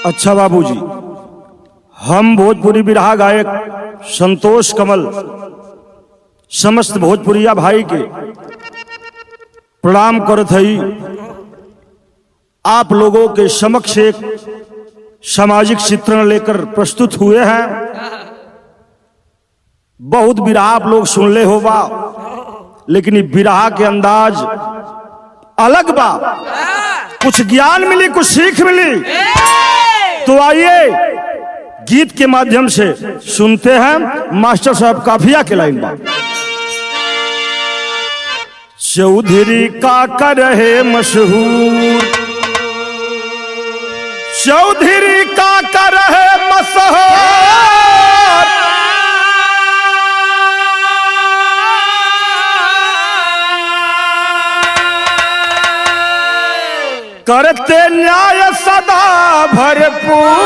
अच्छा बाबूजी, हम भोजपुरी बिरहा गायक संतोष कमल समस्त भोजपुरिया भाई के प्रणाम करत हई। आप लोगों के समक्ष एक सामाजिक चित्रण लेकर प्रस्तुत हुए हैं। बहुत बिरहा आप लोग सुन ले होगा, लेकिन ये बिरहा के अंदाज अलग बा। कुछ ज्ञान मिली, कुछ सीख मिली। तो आइए गीत के माध्यम से सुनते हैं। मास्टर साहब काफिया के लाइन बा। चौधरी का कर है मशहूर, चौधरी का कर है मशहूर, करते न्याय सदा भरपूर,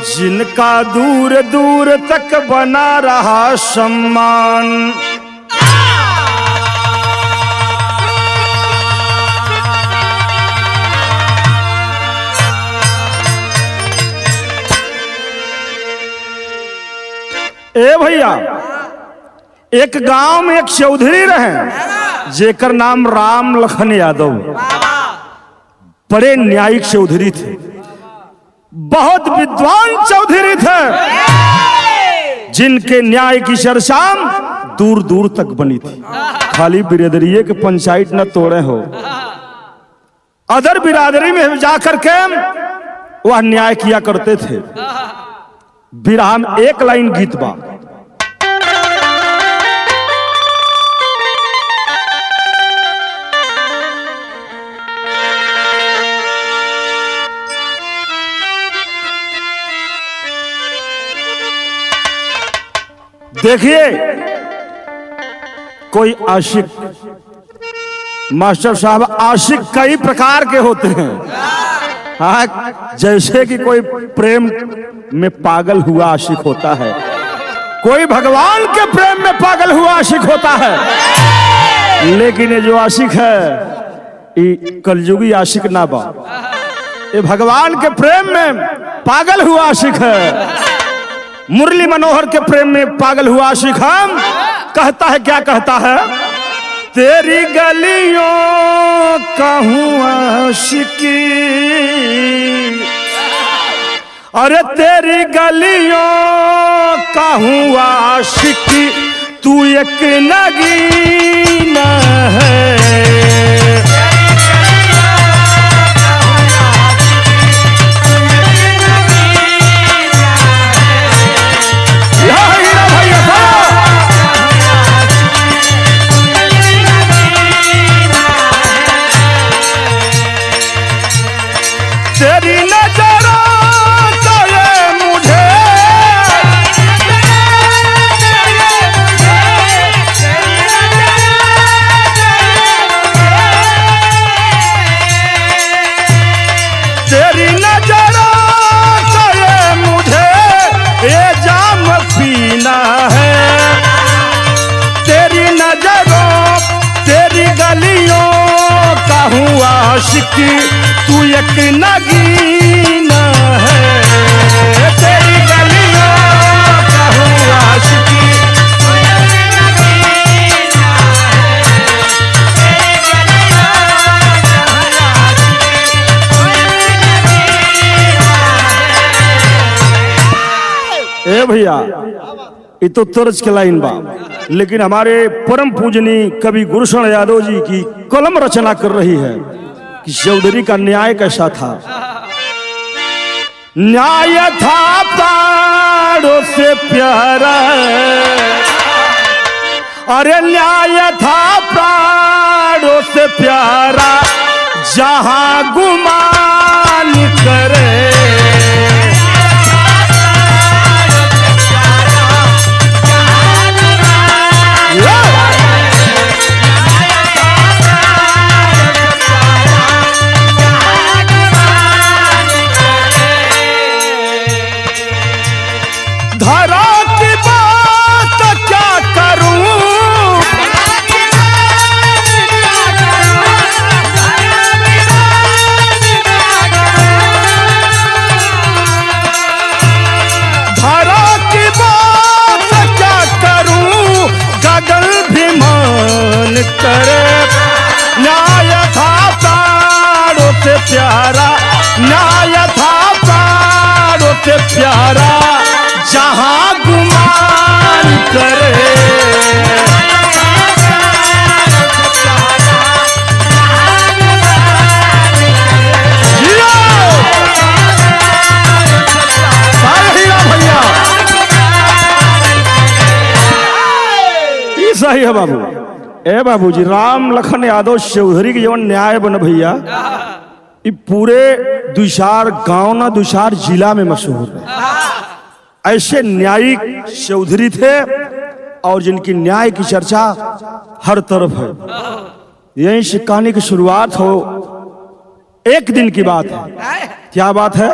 जिनका दूर दूर तक बना रहा सम्मान। ए भैया, एक गांव में एक चौधरी रहे जेकर नाम राम लखन यादव। बड़े न्यायिक चौधरी थे, बहुत विद्वान चौधरी थे, जिनके न्याय की चर्चा दूर दूर तक बनी थी। खाली बिरादरी के पंचायत न तोड़े हो, अदर बिरादरी में जाकर के वह न्याय किया करते थे। बिरहा में एक लाइन गीत बा। देखिए, कोई आशिक, मास्टर साहब, आशिक कई प्रकार के होते हैं। हाँ, जैसे कि कोई प्रेम में पागल हुआ आशिक होता है, कोई भगवान के प्रेम में पागल हुआ आशिक होता है। लेकिन ये जो आशिक है, ये कलयुगी आशिक ना बा, ये भगवान के प्रेम में पागल हुआ आशिक है। मुरली मनोहर के प्रेम में पागल हुआ आशिक हम कहता है, क्या कहता है? तेरी गलियों का हूँ आशिकी, अरे तेरी गलियों का हूँ आशिकी, तू एक नगीना है। तेरी नजरों तो ये मुझे, तेरी नजरों तो ये मुझे ये जाम पीना है। तेरी नजरों, तेरी गलियों का हूँ आशिकी, तू एक नगीना है। तेरी गलियों का हूँ आशिकी, तू एक नगीना है। तेरी गलियों का हूँ आशिकी, तू एक नगीना है। ए भैया, ये तो तर्ज के लाइन बा, लेकिन हमारे परम पूजनीय कवि गुरुशरण यादव जी की कलम रचना कर रही है कि चौधरी का न्याय कैसा था। न्याय था प्राणों से प्यारा, अरे न्याय था प्राणों से प्यारा, जहां गुमान करे। धरा की बात क्या करूं, प्यारा जहां गुमान करे। भैया सही है बाबू। ए बाबूजी, राम लखन यादव चौधरी के जीवन न्याय बन भैया, ये पूरे दुशार गांव ना दुशार जिला में मशहूर है। ऐसे न्यायिक चौधरी थे और जिनकी न्याय की चर्चा हर तरफ है। यही से कहानी की शुरुआत हो। एक दिन की बात है। क्या बात है?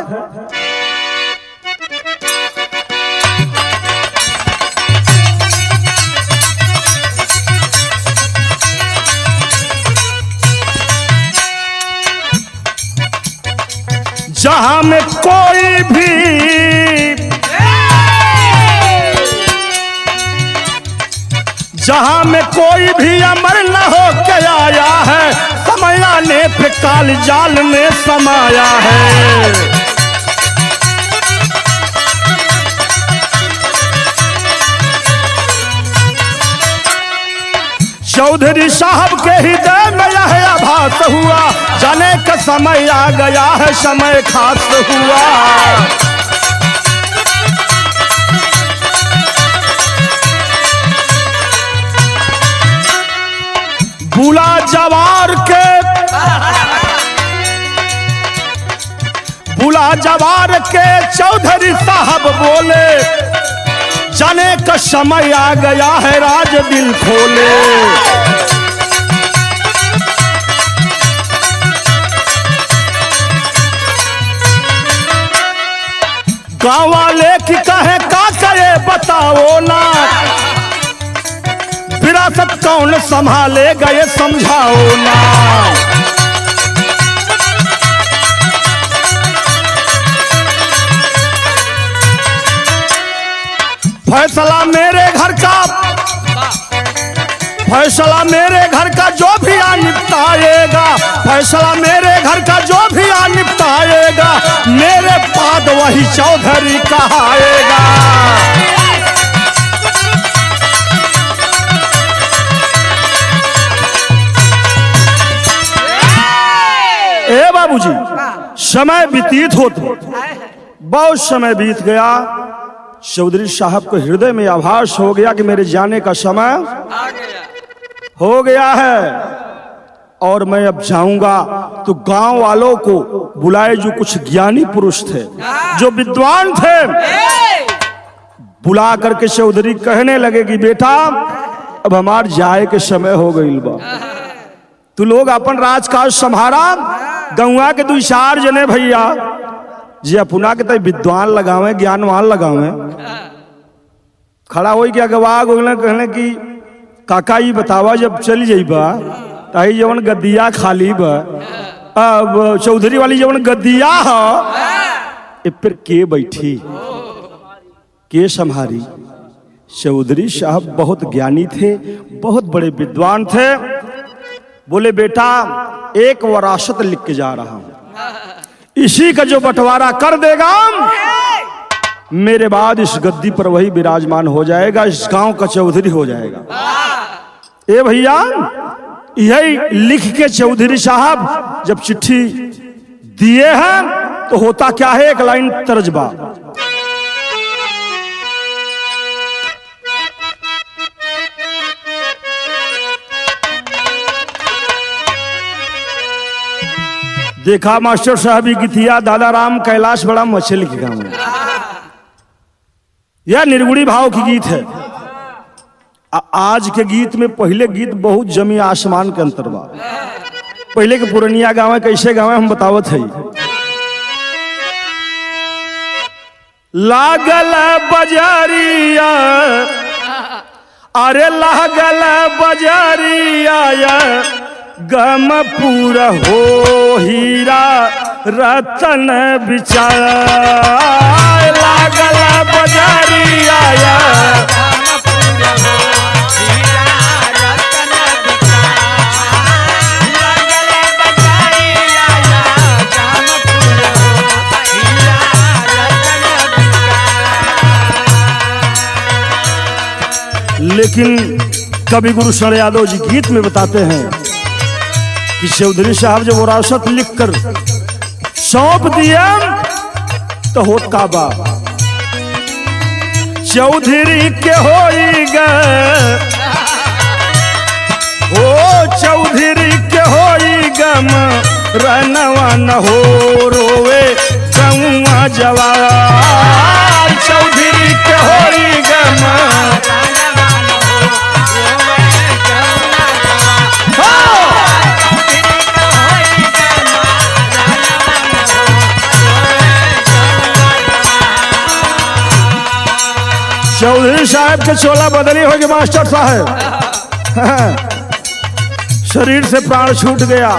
जहां में कोई भी, जहां में कोई भी अमर न हो के आया है, समय आने पे काल जाल में समाया है। चौधरी साहब के हृदय में यह आभास हुआ, जाने का समय आ गया है, समय खास हुआ। बुला जवार के, बुला जवार के चौधरी साहब बोले, जाने का समय आ गया है, राज दिल खोले। गाँव वाले की कहे का करे बताओ ना, विरासत कौन संभालेगा ये समझाओ ना। फैसला मेरे घर का, फैसला मेरे घर का जो भी आ निपटाएगा, फैसला मेरे घर का जो भी आ निपटाएगा, मेरे बाद वही चौधरी कहाएगा। ए बाबूजी, समय व्यतीत होते, बहुत समय बीत गया। चौधरी साहब को हृदय में आभास हो गया कि मेरे जाने का समय हो गया है और मैं अब जाऊंगा। तो गांव वालों को बुलाए, जो कुछ ज्ञानी पुरुष थे, जो विद्वान थे, बुला करके चौधरी कहने लगे कि बेटा अब हमार जाए के समय हो गई बा, तू लोग अपन राजकाज संभारा। गौवा के 2-4 जने भैया जी अपना के विद्वान लगावे, ज्ञानवान लगावे, खड़ा हो गया गवाह गोगले कहने की काका ये बतावा जब चल जाइबा ताही जवन गद्दिया खाली बा, अब चौधरी वाली जवन गद्दिया है फिर के बैठी के संभारी। चौधरी साहब बहुत ज्ञानी थे, बहुत बड़े विद्वान थे। बोले बेटा एक वरासत लिख के जा रहा हूं, इसी का जो बंटवारा कर देगा मेरे बाद इस गद्दी पर वही विराजमान हो जाएगा, इस गांव का चौधरी हो जाएगा। ए भैया, यही लिख के चौधरी साहब जब चिट्ठी दिए हैं तो होता क्या है, एक लाइन तर्जबा। देखा मास्टर साहब की गीतिया दादा राम कैलाश बड़ा मछली के गाँव में, यह निर्गुणी भाव की गीत है। आज के गीत में पहले गीत बहुत जमी आसमान के अंतर बा। पहले के पुरनिया गाँव कैसे गाँव हम बतावत है। लागल बजारिया, अरे लागल बजारिया, गम पूरा हो हीरा रतन बिचार, लागल बजारिया, लेकिन कवि गुरु शरण यादव जी गीत में बताते हैं कि चौधरी साहब जब विरासत लिखकर सौंप दिया तो होत का बा चौधरी के होइगा हो चौधरी के होइगा रनवा न हो रोवे गौवा जवार चौधरी के होइगा चौधरी साहब के चोला बदली हो गई मास्टर साहब शरीर से प्राण छूट गया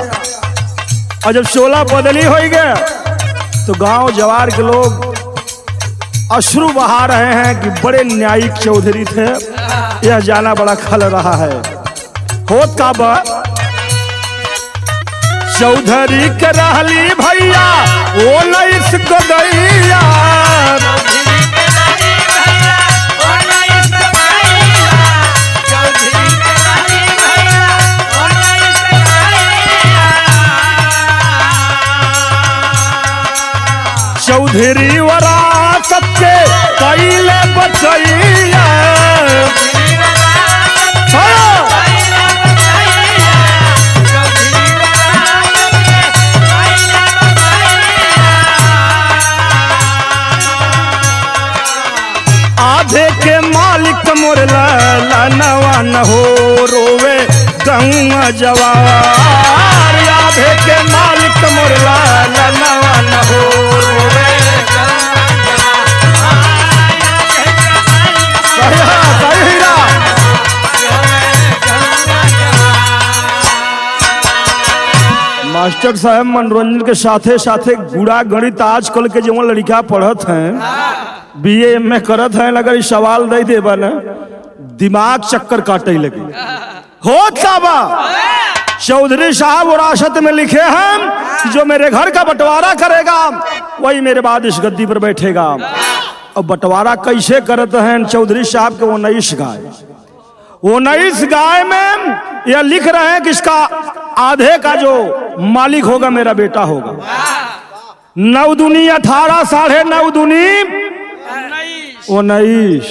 और जब चोला बदली हो गया तो गांव जवार के लोग अश्रु बहा रहे हैं कि बड़े न्यायिक चौधरी थे, यह जाना बड़ा खल रहा है। होत का बा चौधरी के रहली भैया वो नहीं गदैया चौधरी वरासत के कैले बचैया आधे के मालिक मोरला नवा न हो रोवे गौवा जवार आधे के मालिक मोरला नवा न हो रोवे मास्टर साहब मनोरंजन के साथे साथे गुड़ा गणित आजकल के जो लड़का पढ़त हैं बीए में करत हैं अगर सवाल दे देबा ना दिमाग चक्कर काटे लगे। होत का बा चौधरी साहब विरासत में लिखे हैं जो मेरे घर का बंटवारा करेगा वही मेरे बाद इस गद्दी पर बैठेगा। अब बंटवारा कैसे करते हैं चौधरी साहब के 19 गाय 19 गाय में यह लिख रहे हैं कि इसका आधे का जो मालिक होगा मेरा बेटा होगा। 9 दूनी 18 साढ़े 9 दूनी 19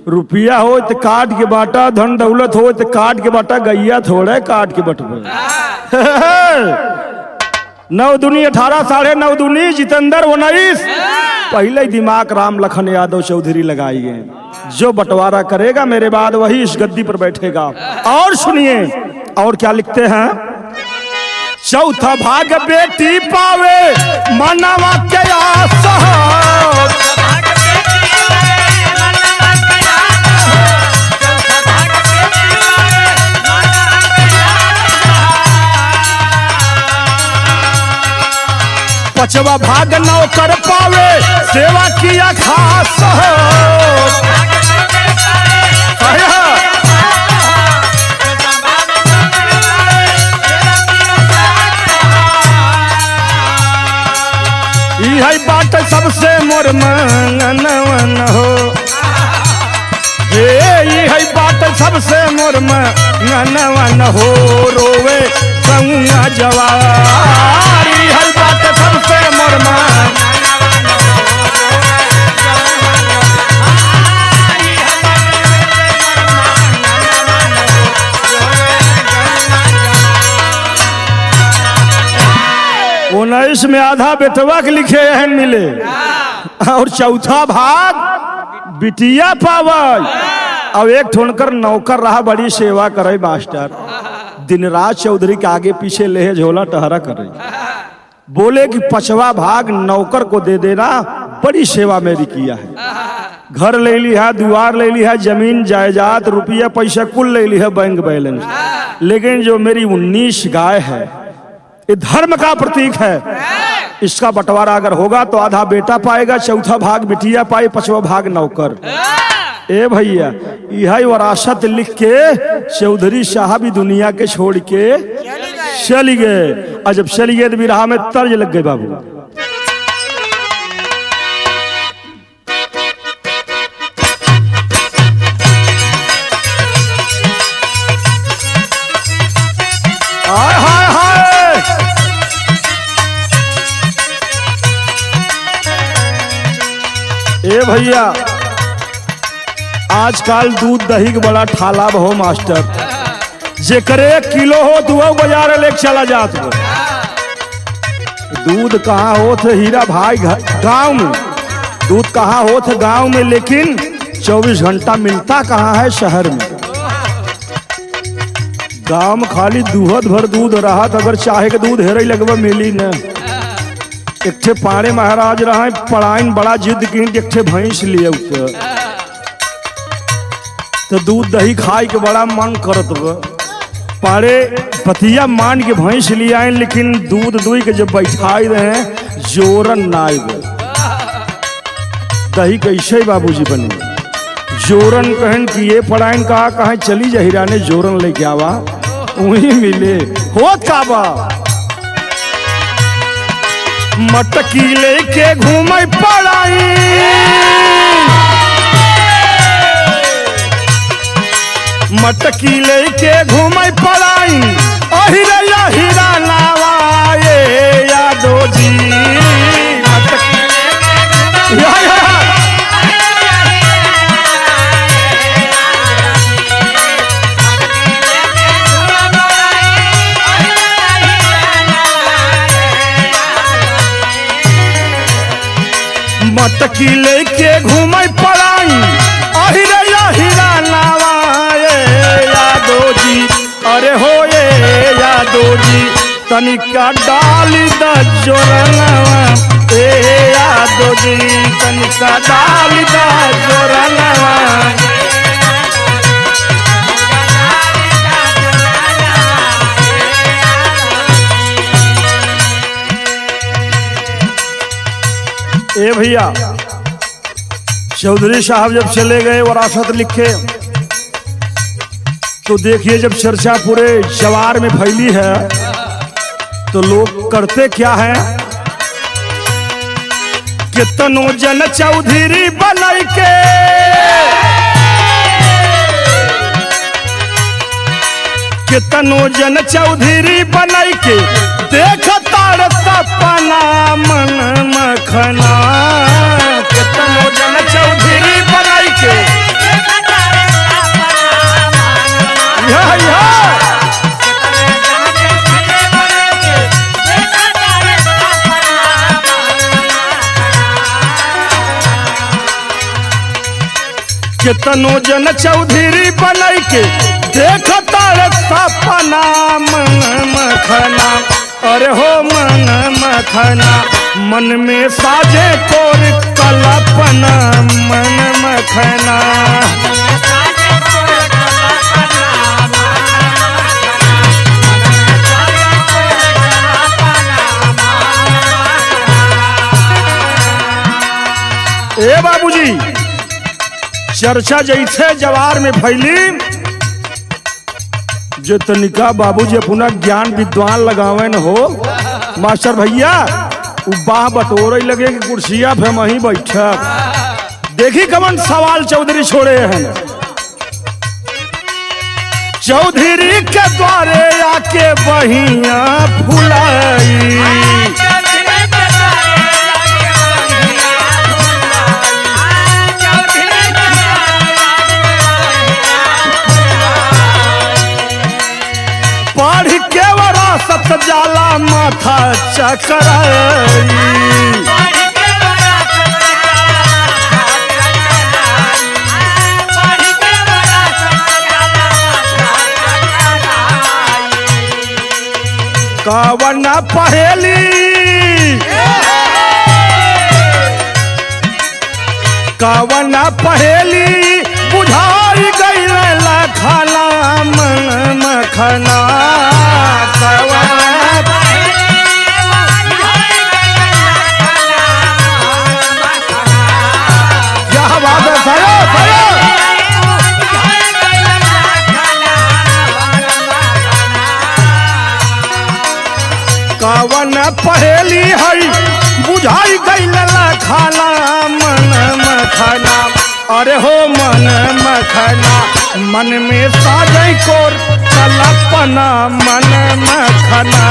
रुपया हो तो काट के बाटा धन दौलत हो तो काट के बाटा गैया थोड़े काट के बटवे 9 दूनी 18 साढ़े 9 दूनी जितेंद्र 19 पहले ही दिमाग राम लखन यादव चौधरी लगाई गए जो बंटवारा करेगा मेरे बाद वही इस गद्दी पर बैठेगा। और सुनिए और क्या लिखते हैं चौथा भाग बेटी पावे मनवा के आस पचवा भाग नौकर पावे सेवा किया खास यही बात सबसे मोर मंगनवन हो यही बात सबसे मोर मंगनवन हो रोवे गौवा जवार यही बात सबसे मोर उन्नीस में आधा बेटवा के लिखे हैं मिले और चौथा भाग बिटिया पावे। अब एक ठोनकर नौकर रहा बड़ी सेवा करे मास्टर दिन रात चौधरी के आगे पीछे ले झोला टहरा करे बोले कि 5वां भाग नौकर को दे देना बड़ी सेवा मेरी किया है। घर ले ली है द्वार ले ली है जमीन जायदाद रुपया पैसा कुल ले ली है बैंक बैलेंस लेकिन जो मेरी 19 गाय है ये धर्म का प्रतीक है। इसका बंटवारा अगर होगा तो आधा बेटा पाएगा चौथा भाग बिटिया पाए 5वां भाग नौकर। ए भैया यही विरासत लिख के चौधरी साहब दुनिया के छोड़ के चली गए और जब चली गए तो बिरहा में तर्ज लग गए बाबू। भैया आजकल दूध दही के बड़ा ठाला हो मास्टर, जेकरे किलो हो तो बाजार लेके चला जात हो। दूध कहाँ हो थे हीरा भाई गांव में, दूध कहाँ हो थे गांव में, लेकिन 24 घंटा मिलता कहाँ है शहर में। गांव में खाली दूहद भर दूध रहा, अगर चाहे के दूध हेरे लगभग मिली न। एक ठे पाड़े महाराज रहा पढ़ाइन बड़ा जिद की, एक ठे भैंस लिए तो दूध दही खाए के बड़ा मन करत बा। पाड़े पतिया मान के भैंस लिए आए, लेकिन दूध दुई के जब बैठाई रहे जोरन नाई दही कैसे बाबूजी बने। जोरन कहन कि ये पढ़ाइन कहा कहा चली जहिरा ने जोरन लेके आवा, वही मिले होत का बा। मटकी लेके घूमे पढ़ाई, मटकी लेके घूमे पढ़ाई, अहिरा हीरा नावा ये यादो जी। मटकी मटकी लेके घूमे पड़ाई, अहिरा हीरा नावा ये यादो जी। अरे हो ये यादो जी तनिका डाली द जोरनवा, ए यादो जी तनिका डाली द जोरनवा। ए भैया चौधरी साहब जब चले गए वरासत लिखे, तो देखिए जब चर्चा पूरे जवार में फैली है तो लोग करते क्या है, कितनों जन चौधरी बनाई के, कितनों जन चौधरी बनाई के, देखता सपना मन मखना। कितनों जन चौधरी बनाई के, कितनों जन चौधरी बनाई के, देखता सपना मन मखना। अरे हो मन मखना, मन में साजे कोर कल्पना मन मखना। ए बाबूजी चर्चा जैसे जवार में फैली, जो तनिका बाबूजी अपना ज्ञान विद्वान लगावे न हो मास्टर भैया, बाह बटोरे लगे कि कुर्सिया पे वहीं बैठा। देखी कमन सवाल चौधरी छोड़े हैं, चौधरी के द्वारे आके बहिया फुलाई, जाला माथा चकराई। कावन पहेली, कावन पहेली बुझाई गई लखना मन मखना। कावन पहेली है बुझाई गई लखना मन मखना। अरे हो मन मखना, मन में साजे कोर कल्पना मन मखना।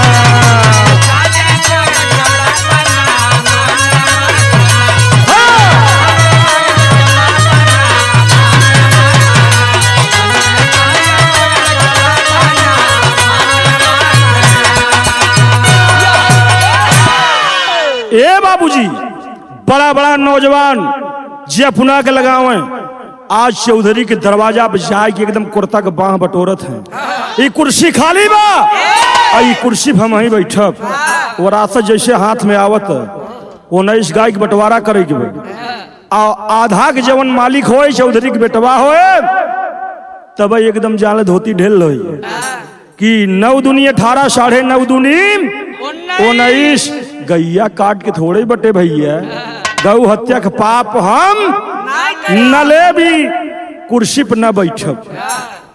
बड़ा बड़ा नौजवान जे अपना के लगावे आज चौधरी के दरवाजा पे जाए कि एकदम कुर्ता के बाह बटोरत है। ये कुर्सी खाली बा और ये कुर्सी हम ही बैठब वो रास्ता जैसे हाथ में आवत वो 19 गाय के बंटवारा करे के आधा के जवन मालिक होए चौधरी के बेटवा होए तब एकदम जाले धोती ढेल लो कि 9 दूनी 18 9.5 दूनी 19 गैया काट के थोड़े बटे भैया गौ हत्या के पाप हम न ले भी कुर्सी पर न बैठब।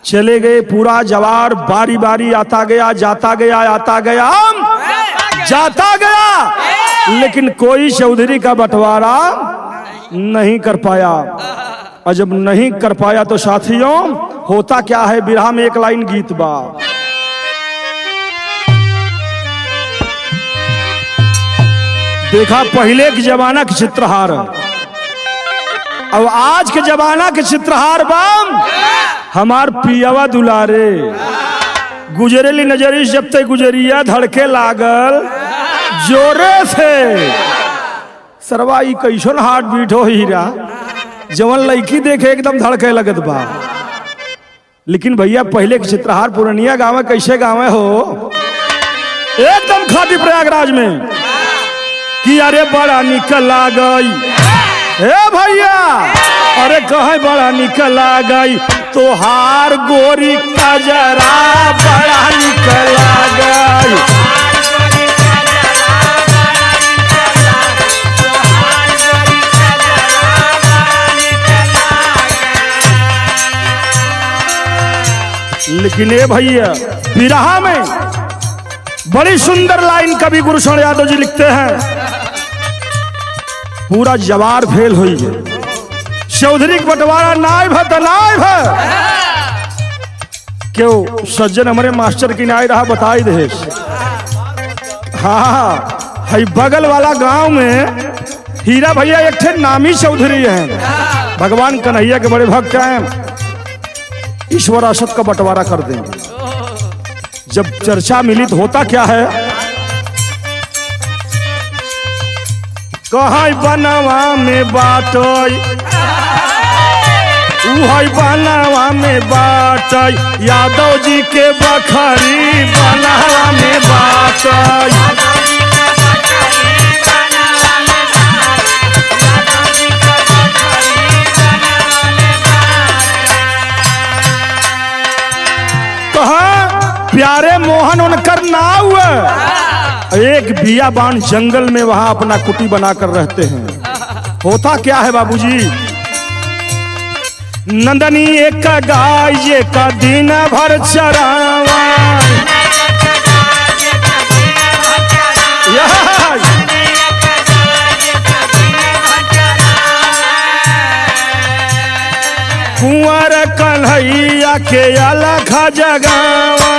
चले गए पूरा जवार बारी बारी आता गया जाता गया आता गया जाता गया लेकिन कोई चौधरी का बंटवारा नहीं कर पाया। और जब नहीं कर पाया तो साथियों होता क्या है बिरहा में एक लाइन गीत बा देखा पहले के जमाना के चित्रहार अब आज के जमाना के चित्रहार बाम हमार पियावा दुलारे गुजरेली नजरी जब तक गुजरिया धड़के लागल जोरे से सरवा ई कैसन हार्ट बीट हो हीरा जवन लड़की देखे एकदम धड़के लगत बा। लेकिन भैया पहले के चित्रहार पुरनिया गाँव कैसे गाँव हो एकदम खाटी प्रयागराज में कि अरे बड़ा निकल आ गई हे भैया अरे कहे बड़ा निकल आ गई तो हार गोरी का जरा बड़ा निकल आ गई। लेकिन ये भैया बिरहा में बड़ी सुंदर लाइन कवि गुरुशरण यादव जी लिखते हैं पूरा जवार फेल हुई है चौधरी बंटवारा नाय क्यों सज्जन हमारे मास्टर की नाई रहा बताई दे। हाँ है बगल वाला गांव में हीरा भैया एक थे नामी चौधरी हैं भगवान कन्हैया के बड़े भक्त हैं ईश्वर असत का बंटवारा कर देंगे। जब चर्चा मिली तो होता क्या है कहाँ बनवा में बाटई बनवा में बाटई यादव जी के बखरी बनवा में बाटई। प्यारे मोहन उनकर नाव एक बियाबान जंगल में वहां अपना कुटी बनाकर रहते हैं। होता क्या है बाबूजी नंदनी एक गाय एक दिन भर चरावा कुंवर कन्हैया के अलग जगावा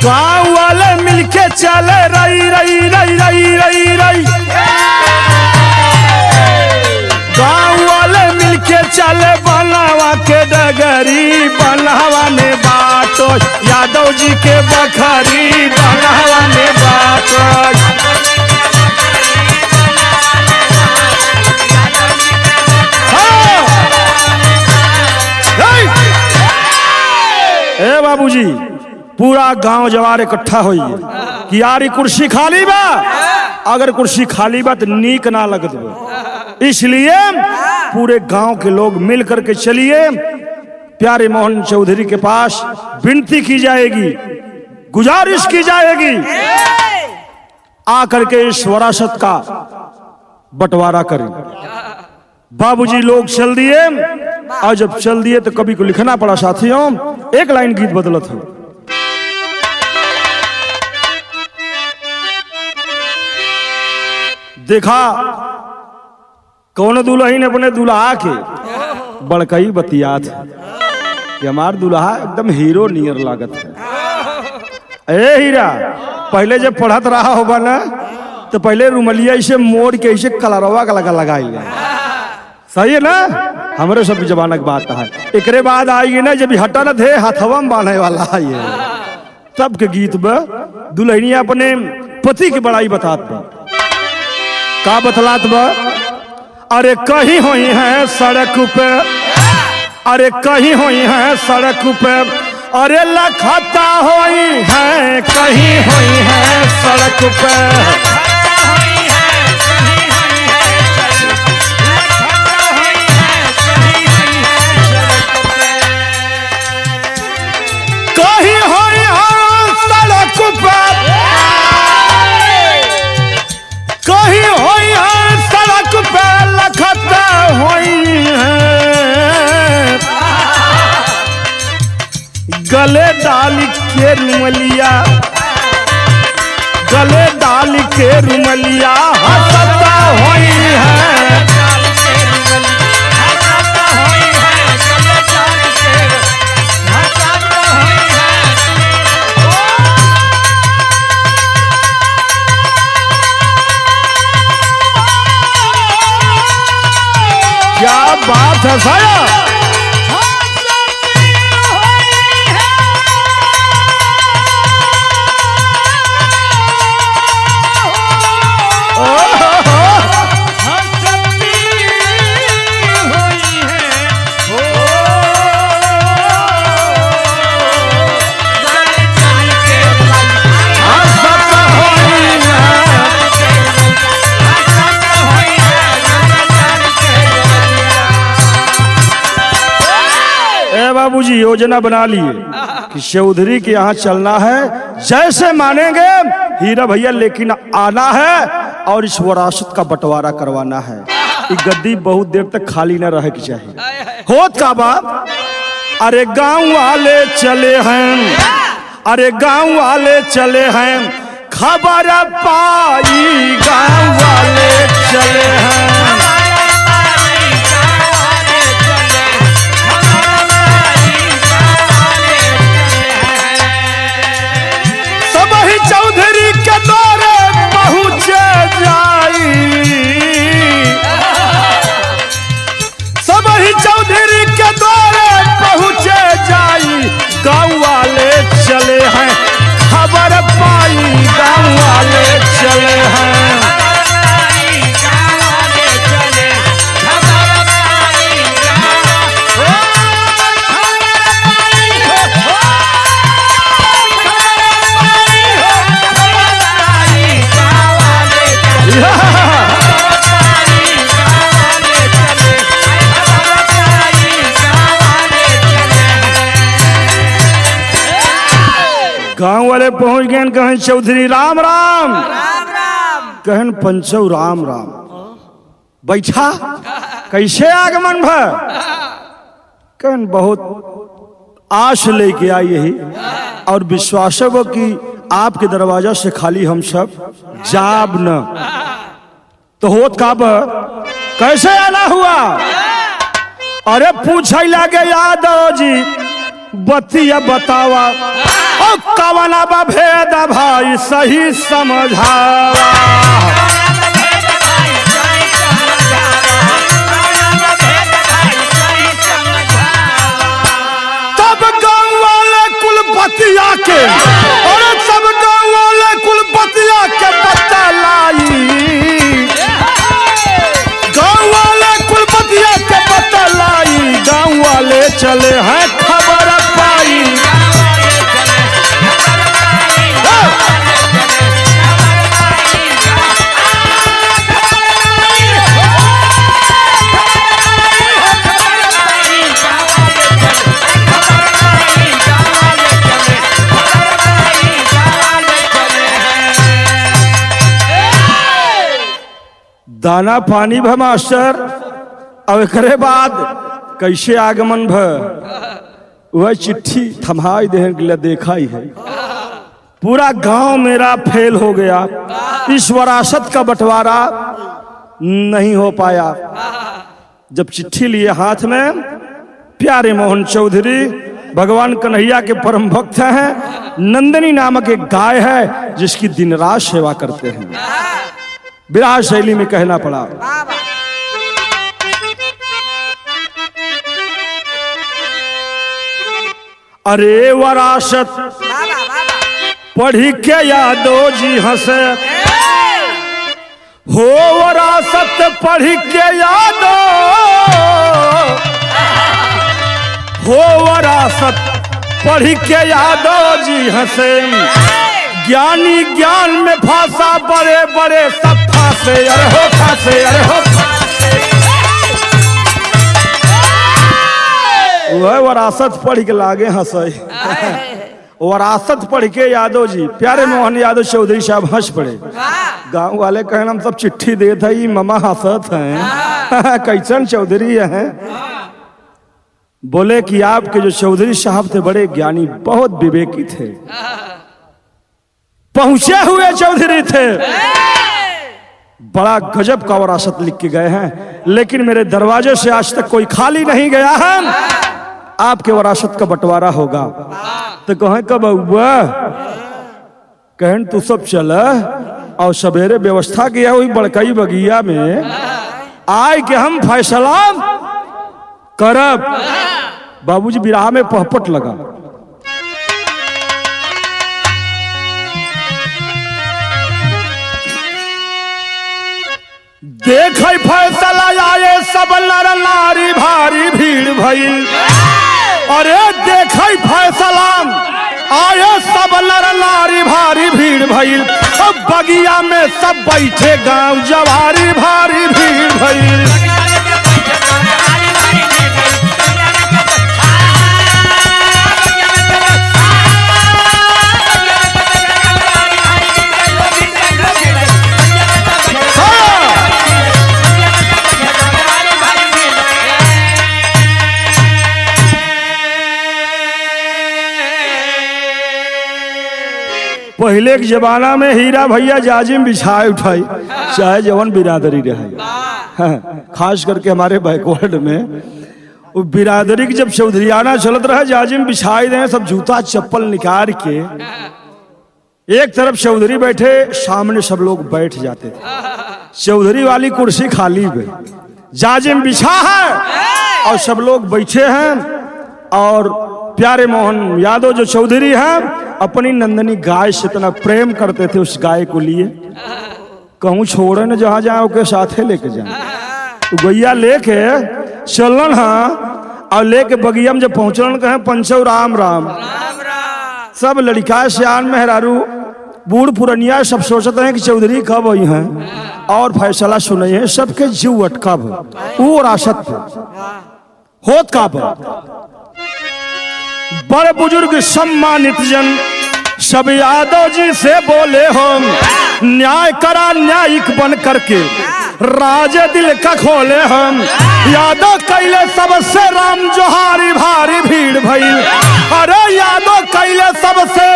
गाँव वाले मिलके चले रही रही रही रही रही रही गाँव वाले मिलके चले बनवा के डगरी बनवा में बाटो यादव जी के बखरी बनवा में बाटो। ए बाबूजी पूरा गांव जवार इकट्ठा हुई कि यार कुर्सी खाली बा अगर कुर्सी खाली बा तो नीक ना लगत बा इसलिए पूरे गांव के लोग मिल करके चलिए प्यारे मोहन चौधरी के पास विनती की जाएगी गुजारिश की जाएगी आकर के इस वरासत का बंटवारा करें। बाबूजी लोग चल दिए और जब चल दिए तो कभी को लिखना पड़ा साथियों एक लाइन गीत बदलत हो देखा कौन दुल्हन अपने दुल्हा के बड़कई बतियात है कि हमार दुल्हा एकदम हीरो नियर लागत है। ए हीरा पहले जब पढ़त रहा होगा ना तो पहले रुमलिया इसे मोड़ के इसे कलरवा का लगाई सही है ना हमारे सब जमाना की बात है। एकरे बाद आई ना जब हटा न थे हथवा में बांधे वाला ये तब के गीत में दुल्हनिया अपने पति की बड़ाई बतात बा का बतलात बा। अरे कहीं हुई है सड़क पे, अरे कहीं हुई है सड़क पे, अरे लखता हुई है कहीं हुई है सड़क पे। कहीं हुई है सड़क पे, कहीं हुई है सड़क पे, लखता हुई है गले डाल के रुमलिया, गले डाल के रुमलिया हंसता हुई है। क्या बात है साया। बाबूजी योजना बना लिए कि चौधरी के यहाँ चलना है, जैसे मानेंगे हीरा भैया, लेकिन आना है और इस विरासत का बंटवारा करवाना है। ये गद्दी बहुत देर तक खाली न रहे की चाहिए। होत का बाप, अरे गांव वाले चले हैं, अरे गांव वाले चले हैं, खबर पाई गांव वाले चले हैं। चौधरी के द्वारे पहुँचे जाई, सब ही चौधरी के द्वारे पहुँचे जाई, गाँव वाले चले हैं, खबर पाई गाँव वाले चले हैं। गांव वाले पहुंच गए, कहन चौधरी राम राम, राम राम, कहन पंचौ राम राम। बैठा कैसे आगमन भ, कहन बहुत आश लेके आई यही और विश्वास कि आपके दरवाजा से खाली हम सब जाब न। तो होत का कैसे आना हुआ। अरे पूछ लगे यादव जी बतिया बतावा, ओ कवना बा भेद भाई सही समझावा। तब गांव वाले कुलपतिया के, और सब गांव वाले कुलपतिया के पता लाई, गांव वाले कुलपतिया के पता लाई, गांव वाले चले हैं खबर पाई। दाना पानी भ मास्टर, अब एकरे बाद कैसे आगमन भ, वह चिट्ठी थमाई दे देखा ही है। पूरा गांव मेरा फेल हो गया, इस विरासत का बंटवारा नहीं हो पाया। जब चिट्ठी लिए हाथ में, प्यारे मोहन चौधरी भगवान कन्हैया के परम भक्त हैं, नंदनी नामक एक गाय है जिसकी दिन रात सेवा करते हैं। विराह शैली में कहना पड़ा। अरे वरासत पढ़ी के यादव जी हंसे, हो वरासत पढ़ी के यादव, हो वरासत पढ़ी के यादव जी हंसे। ज्ञानी ज्ञान में फांसा, बड़े बड़े सब फांसे, अरे हो फांसे, अरे हो वह वरासत पढ़ के लागे हंसे। वरासत पढ़ के यादव जी, प्यारे मोहन यादव चौधरी साहब हंस पड़े। गांव वाले कहन हम सब चिट्ठी देते हैं, ममा हंसत हैं कैसन चौधरी है। बोले कि आपके जो चौधरी साहब थे बड़े ज्ञानी, बहुत विवेकी थे, पहुंचे हुए चौधरी थे, बड़ा गजब का वरासत लिख के गए हैं, लेकिन मेरे दरवाजे से आज तक कोई खाली नहीं गया है। आपके वरासत का बंटवारा होगा। तो कहें कब हुआ, कहन तू सब चल और सवेरे व्यवस्था किया हुई बड़कई बगिया में आए कि हम फैसला करब। बाबूजी बिराह में पहपट लगा। देख फैसला आए सब नर नारी, भारी भीड़ भइल। अरे देख फैसला आए सब नर नारी, भारी भीड़ भइल। अब बगिया में सब बैठे गांव जवारी, भारी भीड़ भइल। पहले के जमाना में हीरा भैया जाजिम बिछाए उठाई, चाहे जवन बिरादरी रहे। खास करके हमारे बैकवर्ड में वो बिरादरी की जब चौधरीयाना चलत रहे, जाजिम बिछाई दें, सब जूता चप्पल निकाल के एक तरफ चौधरी बैठे, सामने सब लोग बैठ जाते थे। चौधरी वाली कुर्सी खाली है, जाजिम बिछा है और सब लोग बैठे हैं। और प्यारे मोहन यादव जो चौधरी हैं अपनी नंदनी गाय से इतना प्रेम करते थे, उस गाय को लिए कहूँ छोड़े न जहाँ जाए उसके साथ लेके जाए। तो गैया लेके चलन हाँ, और लेके बगिया में जब पहुंचलन कहे पंचो राम राम। सब लड़का सियान मेहरारू बूढ़ पुरनिया सब सोचते हैं कि चौधरी कब आई हैं और फैसला सुने हैं। सबके जीव अटका वो राशत होत का बड़े बुजुर्ग सम्मानित जन सब यादव जी से बोले हम, न्याय करा न्यायिक बन करके राजे दिल का खोले हम। यादव कैले सबसे राम जोहारी, भारी भीड़ भइल। अरे यादव कैले सबसे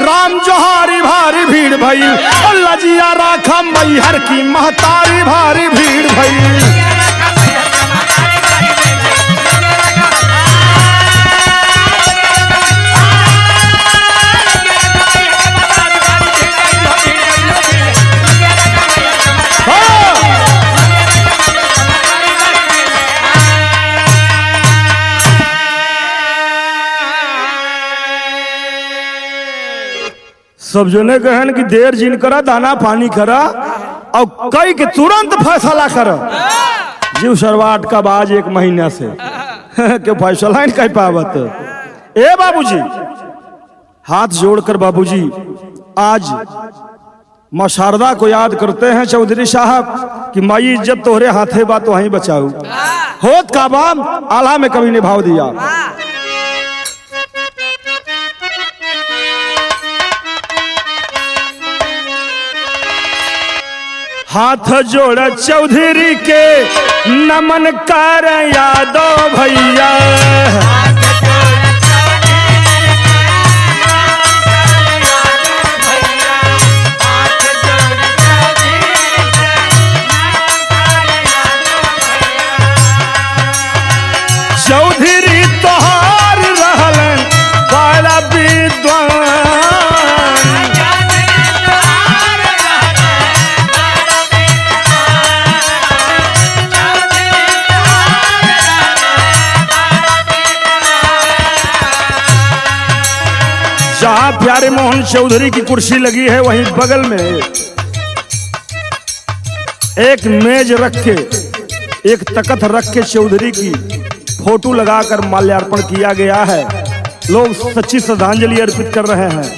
राम जोहारी, भारी भीड़ भइल। लजिया राखा मैहर की महतारी, भारी भीड़ भइल। सब जने कहन कि देर जिन करा, दाना पानी करा और कई के तुरंत फैसला करा। जीव शरवाट का बाज एक महीना से के फैसला नहीं कर पावत। ए बाबूजी हाथ जोड़कर बाबूजी आज मां शारदा को याद करते हैं चौधरी साहब कि माई इज्जत तोहरे हाथे बात वहीं बचाऊ। होत का बाम आला में कभी निभाव दिया। हाथ जोड़ चौधरी के नमन कर यादव भैया। चौधरी तोहार रहलन बड़ा विद्वान। प्यारे मोहन चौधरी की कुर्सी लगी है, वहीं बगल में एक मेज रख के, एक तख्त रख के चौधरी की फोटो लगाकर माल्यार्पण किया गया है। लोग सच्ची श्रद्धांजलि अर्पित कर रहे हैं।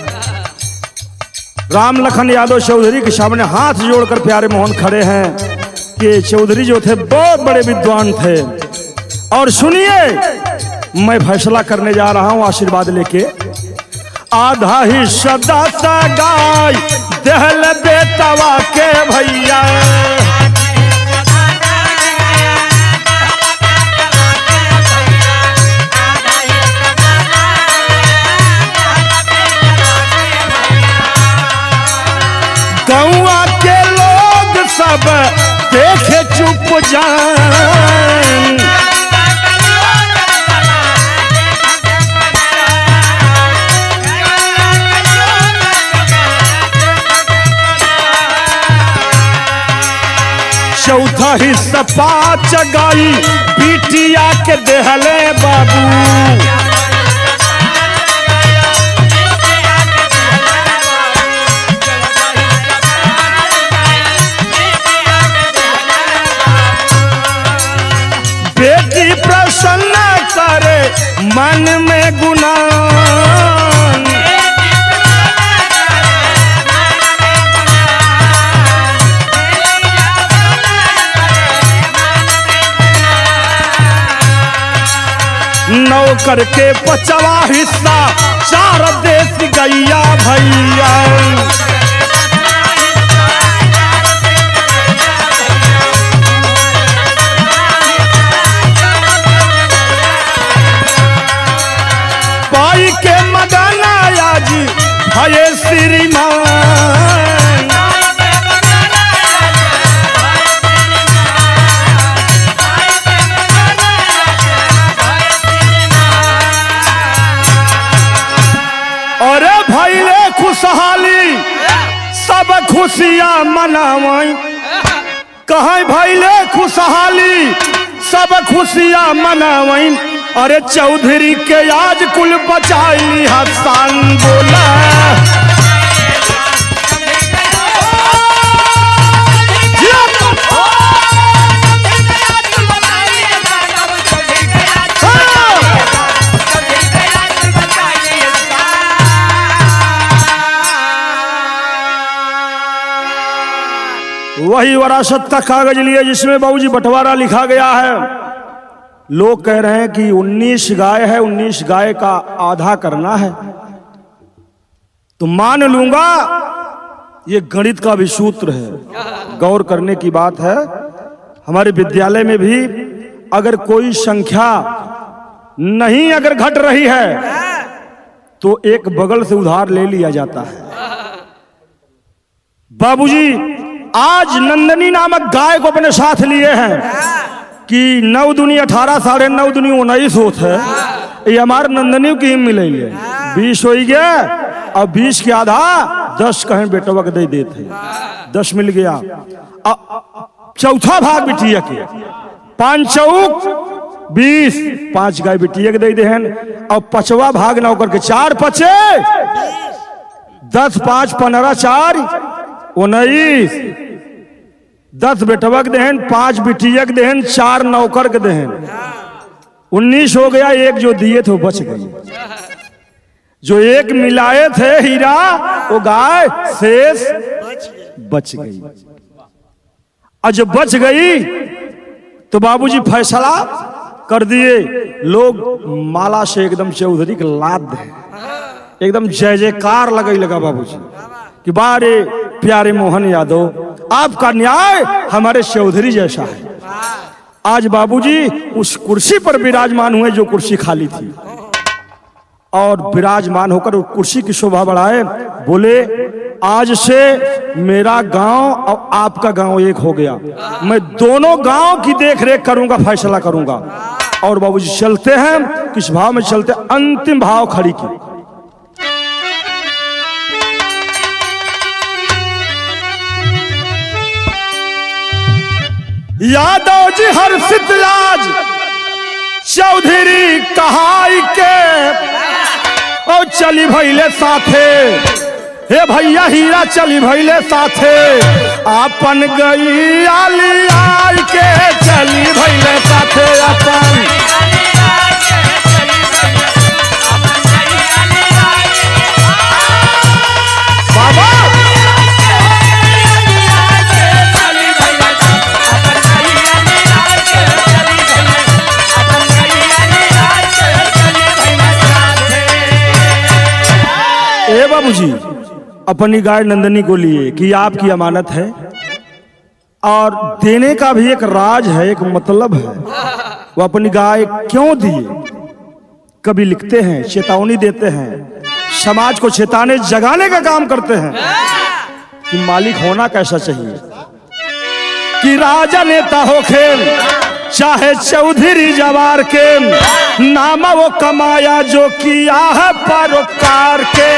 राम लखन यादव चौधरी के सामने हाथ जोड़कर प्यारे मोहन खड़े हैं कि चौधरी जो थे बहुत बड़े विद्वान थे। और सुनिए, मैं फैसला करने जा रहा हूं आशीर्वाद लेके। आधा हिस्सा दाता गाय दहल बेतवा के भैया, गौआ के लोग सब देखे चुप जान, चौथा हिस्सा 5 गाई बिटिया के देहले बाबू, बेटी प्रसन्न करे मन में गुनाह, नौकर के 5वां हिस्सा 4 देश गैया भैया, पाई के मगना आज भये श्रीमान, अरे भैले खुशहाली सब खुशियां मनावई, कहीं भैले खुशहाली सब खुशियां मनावई। अरे चौधरी के आज कुल बचाई हसान बोला, वही वरासत का कागज लिए जिसमें बाबूजी बंटवारा लिखा गया है। लोग कह रहे हैं कि 19 गाय है, 19 गाय का आधा करना है, तो मान लूंगा ये गणित का भी सूत्र है, गौर करने की बात है। हमारे विद्यालय में भी अगर कोई संख्या नहीं अगर घट रही है तो एक बगल से उधार ले लिया जाता है। बाबूजी आज नंदनी नामक गाय को अपने साथ लिए हैं कि 9 दूनी 18, 9.5 दूनी 19 होत है, ये हमारे नंदनी की मिले 20 हो गया। अब 20 के आधा 10 कहें बेटवा के दे देते, 10 मिल गया। चौथा भाग बिटिया के 5 चौक 20, 5 गाय बिटिया के दे देहन। और 5वां भाग नौकर के 4 पचे 10, 5, 15, 4 19, 10 बेटवा के देहन, 5 बिटिया के देहन, 4 नौकर के देहन, 19 हो गया। एक जो दिए थे वो बच गई, जो एक मिलाए थे हीरा वो गाय शेष बच गई। और जब बच गई तो बाबूजी फैसला कर दिए, लोग माला से एकदम चौधरी के लाद दे, एकदम जय जयकार लगा बाबूजी कि बारे प्यारे मोहन यादव आपका न्याय हमारे चौधरी जैसा है। आज बाबूजी उस कुर्सी पर विराजमान हुए जो कुर्सी खाली थी, और विराजमान होकर उस कुर्सी की शोभा बढ़ाए। बोले आज से मेरा गांव और आपका गांव एक हो गया, मैं दोनों गांव की देखरेख करूंगा, फैसला करूंगा। और बाबूजी चलते हैं, किस भाव में चलते? अंतिम भाव खड़ी की। यादव जी हर्षित लाज चौधरी कहाई के ओ चली भैले साथे, हे भैया हीरा चली भैले साथे, अपन गई आली आई के चली भैले साथे अपन। बाबा ए बाबूजी, अपनी गाय नंदनी को लिए कि आपकी अमानत है और देने का भी एक राज है, एक मतलब है। वो अपनी गाय क्यों दिए? कभी लिखते हैं, चेतावनी देते हैं, समाज को चेताने जगाने का काम करते हैं कि मालिक होना कैसा चाहिए, कि राजा नेता हो खेल चाहे चौधरी जवार के, नाम वो कमाया जो किया है परोकार के।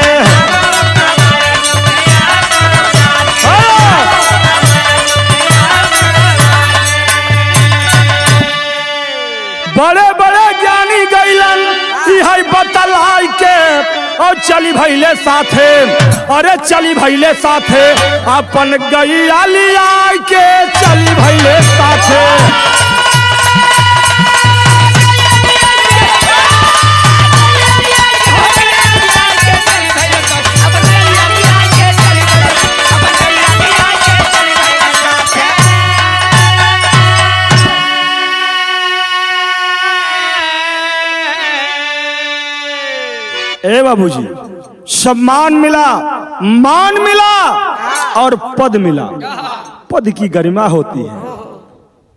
बड़े बड़े ज्ञानी गैलन है बतलाई के, और चली भैले साथे, अरे चली भैले साथे, अपन गई आली आई के चली भैले साथे। ए बाबूजी, सम्मान मिला, मान मिला और पद मिला। पद की गरिमा होती है,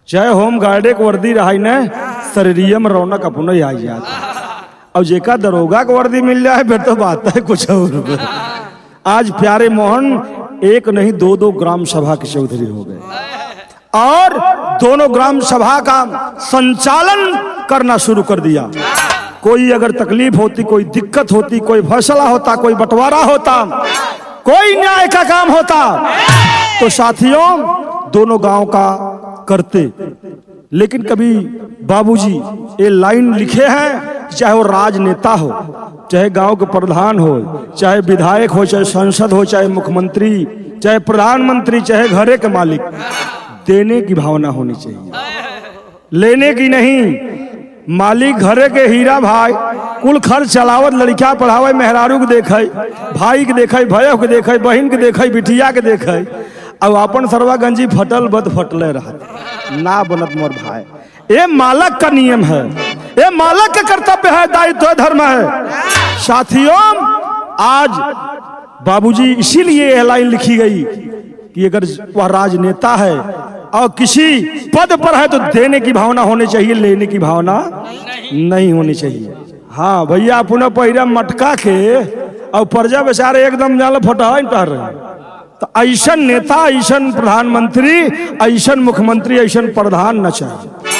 चाहे होम गार्डे को वर्दी रहा न, शरीरिया में रौनक अपना ही आ जाता। और जेका दरोगा को वर्दी मिल जाए फिर तो बात है कुछ और। आज प्यारे मोहन एक नहीं दो ग्राम सभा के चौधरी हो गए और दोनों ग्राम सभा का संचालन करना शुरू कर दिया। कोई अगर तकलीफ होती, कोई दिक्कत होती, कोई फैसला होता, कोई बंटवारा होता, कोई न्याय का काम होता, तो साथियों दोनों गांव का करते। लेकिन कभी बाबूजी ये लाइन लिखे हैं, चाहे वो राजनेता हो, चाहे गांव के प्रधान हो, चाहे विधायक हो, चाहे सांसद हो, चाहे मुख्यमंत्री, चाहे प्रधानमंत्री, चाहे घरे के मालिक, देने की भावना होनी चाहिए, लेने की नहीं। मालिक घरे के हीरा भाई कुल खर्च चलावत, लड़किया पढ़ावे, मेहरारू के देखे, भाई के देखे, भयो के देखे, बहन के देखे, बिटिया के देखे, अब अपन सरवा गंजी फटल बद फटले रहत ना बनत मोर भाई। ये मालक का नियम है, ये मालक का कर्तव्य है, दायित्व धर्म है। साथियों आज बाबूजी इसीलिए यह लाइन लिखी गई कि अगर वह राजनेता है और किसी पद पर है तो देने की भावना होनी चाहिए, लेने की भावना नहीं होनी चाहिए। हाँ भैया, अपना पहिरा मटका के और प्रजा बेचारे एकदम जाल फटा टहर रहे, तो ऐसा नेता, ऐसा प्रधानमंत्री, ऐसा मुख्यमंत्री, ऐसा प्रधान न चाहिए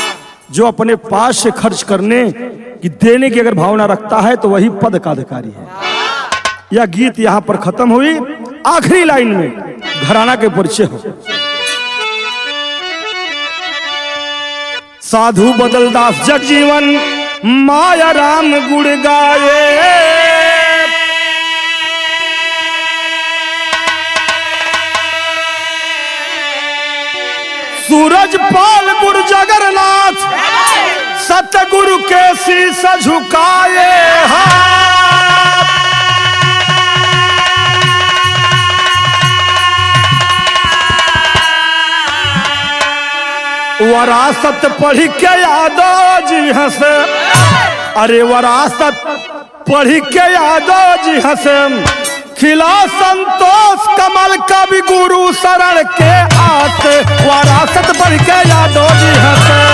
जो अपने पास से खर्च करने की, देने की अगर भावना रखता है तो वही पद का अधिकारी है। यह गीत यहाँ पर खत्म हुई। आखिरी लाइन में घराना के परिचय हो। साधु बदलदास जगजीवन माया राम गुण गाये, सूरज पाल गुरु जगन्नाथ सतगुरु के शीश झुकाए। वरासत पढ़ के यादव जी हंसे, अरे वरासत पढ़ के यादव जी हंसे, खिला संतोष कमल कवि गुरु शरण के आते, वरासत पढ़ के यादव जी हंसे।